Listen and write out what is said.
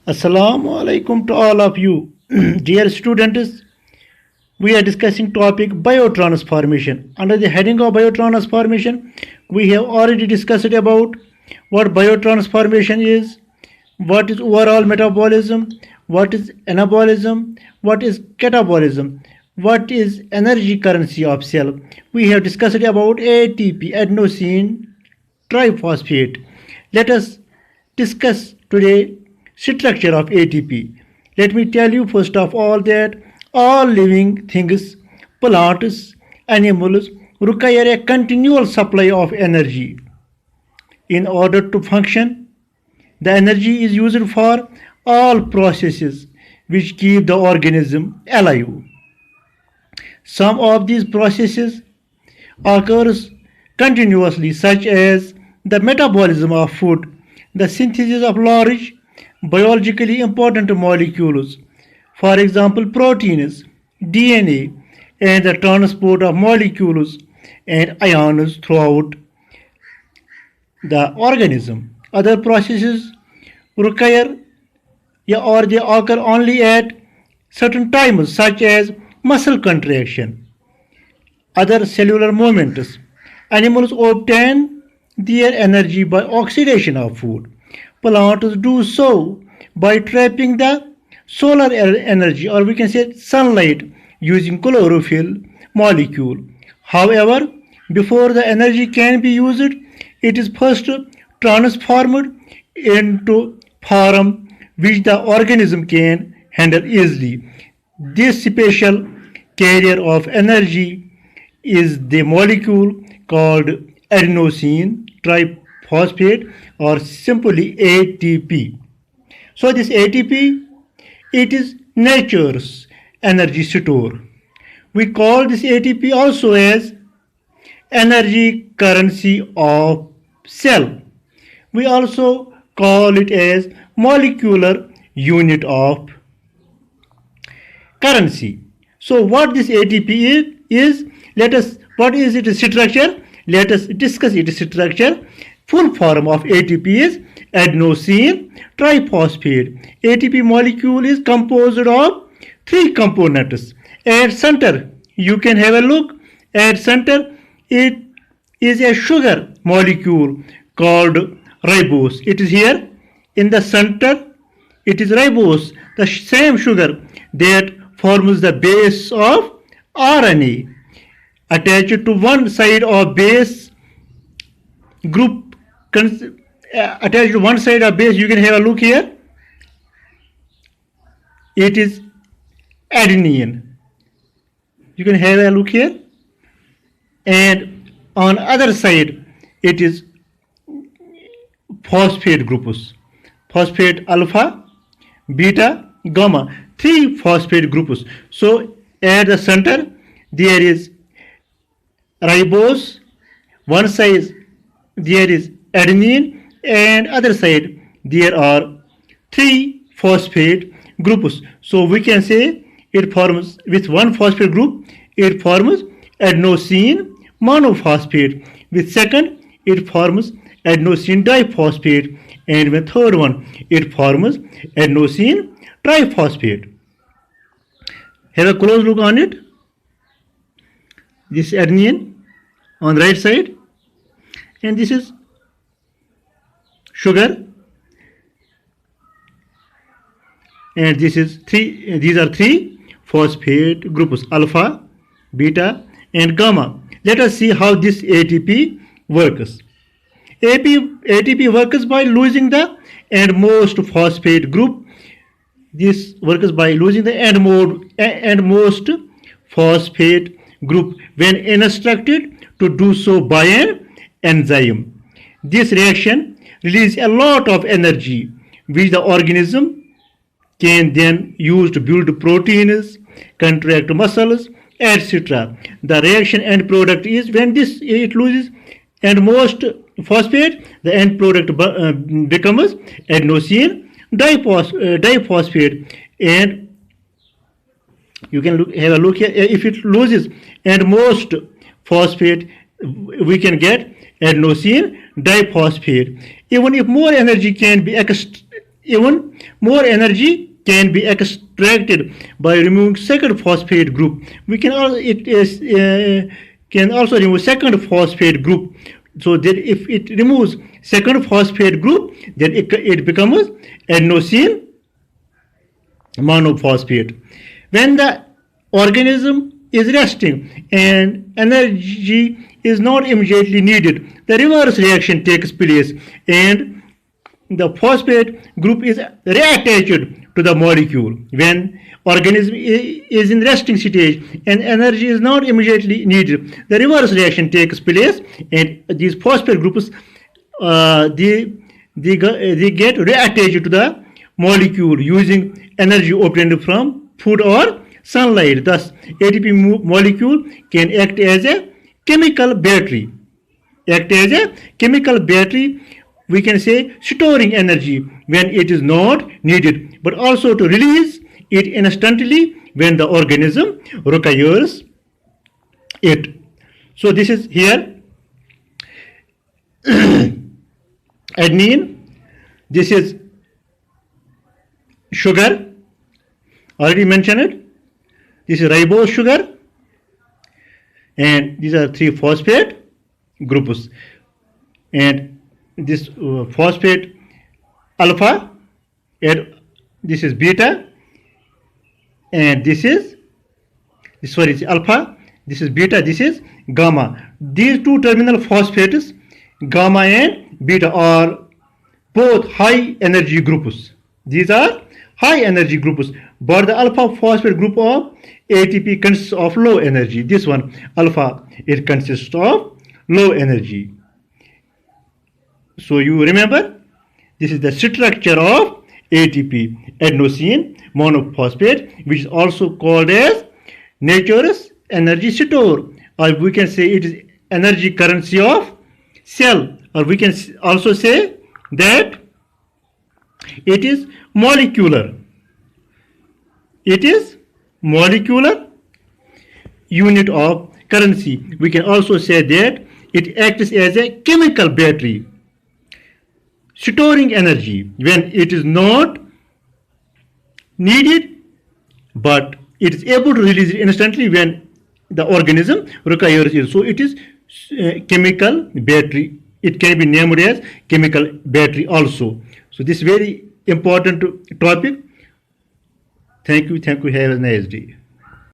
Assalamu alaikum to all of you. Dear students, we are discussing topic biotransformation. Under the heading of biotransformation, we have already discussed about what biotransformation is, what is overall metabolism, what is anabolism, what is catabolism, what is energy currency of cell. We have discussed about ATP, adenosine triphosphate. Let us discuss today structure of ATP. Let me tell you first of all that all living things, plants, animals require a continual supply of energy. In order to function, the energy is used for all processes which keep the organism alive. Some of these processes occurs continuously, such as the metabolism of food, the synthesis of large biologically important molecules, for example proteins, DNA, and the transport of molecules and ions throughout the organism. Other processes require or they occur only at certain times, such as muscle contraction, other cellular movements. Animals obtain their energy by oxidation of food. Plants do so by trapping the solar energy, or we can say sunlight, using chlorophyll molecule. However, before the energy can be used, it is first transformed into form which the organism can handle easily. This special carrier of energy is the molecule called adenosine triphosphate, or simply ATP. So this ATP, it is nature's energy store. We call this ATP also as energy currency of cell. We also call it as molecular unit of currency. So what this ATP is, let us, what is its structure? Let us discuss its structure. Full form of ATP is adenosine triphosphate. ATP molecule is composed of three components. At center, you can have a look. At center, it is a sugar molecule called ribose. It is here in the center. It is ribose, the same sugar that forms the base of RNA. Attached to one side of base group, attached to one side of base, you can have a look here. It is adenine. You can have a look here. And on other side, it is phosphate groups. Phosphate alpha, beta, gamma. Three phosphate groups. So at the center, there is ribose. One side there is adenine, and other side there are three phosphate groups. So we can say it forms, with one phosphate group, it forms adenosine monophosphate. With second, it forms adenosine diphosphate, and with third one, it forms adenosine triphosphate. Have a close look on it. This adenine on the right side, and this is sugar, and this is three. These are three phosphate groups: alpha, beta, and gamma. Let us see how this ATP works. ATP works by losing the endmost phosphate group. This works by losing the endmost phosphate group when instructed to do so by an enzyme. This reaction releases a lot of energy which the organism can then use to build proteins, contract muscles, etc. The reaction end product is, when it loses endmost phosphate, the end product becomes adenosine diphosphate, and you can have a look here. If it loses endmost phosphate, we can get adenosine diphosphate. Even if more energy can be even more energy can be extracted by removing second phosphate group. We can also it is can also remove second phosphate group. So that if it removes second phosphate group, then it becomes adenosine monophosphate. When the organism is resting and energy is not immediately needed, the reverse reaction takes place and the phosphate group is reattached to the molecule. When organism is in resting stage and energy is not immediately needed, the reverse reaction takes place and these phosphate groups they get reattached to the molecule using energy obtained from food or sunlight. Thus, ATP molecule can act as a chemical battery. Act as a chemical battery, we can say storing energy when it is not needed, but also to release it instantly when the organism requires it. So this is here adenine, this is sugar, already mentioned it. This is ribose sugar, and these are three phosphate groups. And this phosphate alpha, and this is beta, and this is alpha, this is beta, this is gamma. These two terminal phosphates, gamma and beta, are both high energy groups. These are high energy groups, but the alpha phosphate group of ATP consists of low energy. This one alpha, it consists of low energy. So you remember, this is the structure of ATP, adenosine monophosphate, which is also called as nature's energy store, or we can say it is energy currency of cell, or we can also say that it is molecular. It is molecular unit of currency. We can also say that it acts as a chemical battery, storing energy when it is not needed, but it is able to release it instantly when the organism requires it. So it is chemical battery. It can be named as chemical battery also. So this is very important topic. Thank you. Have a nice day.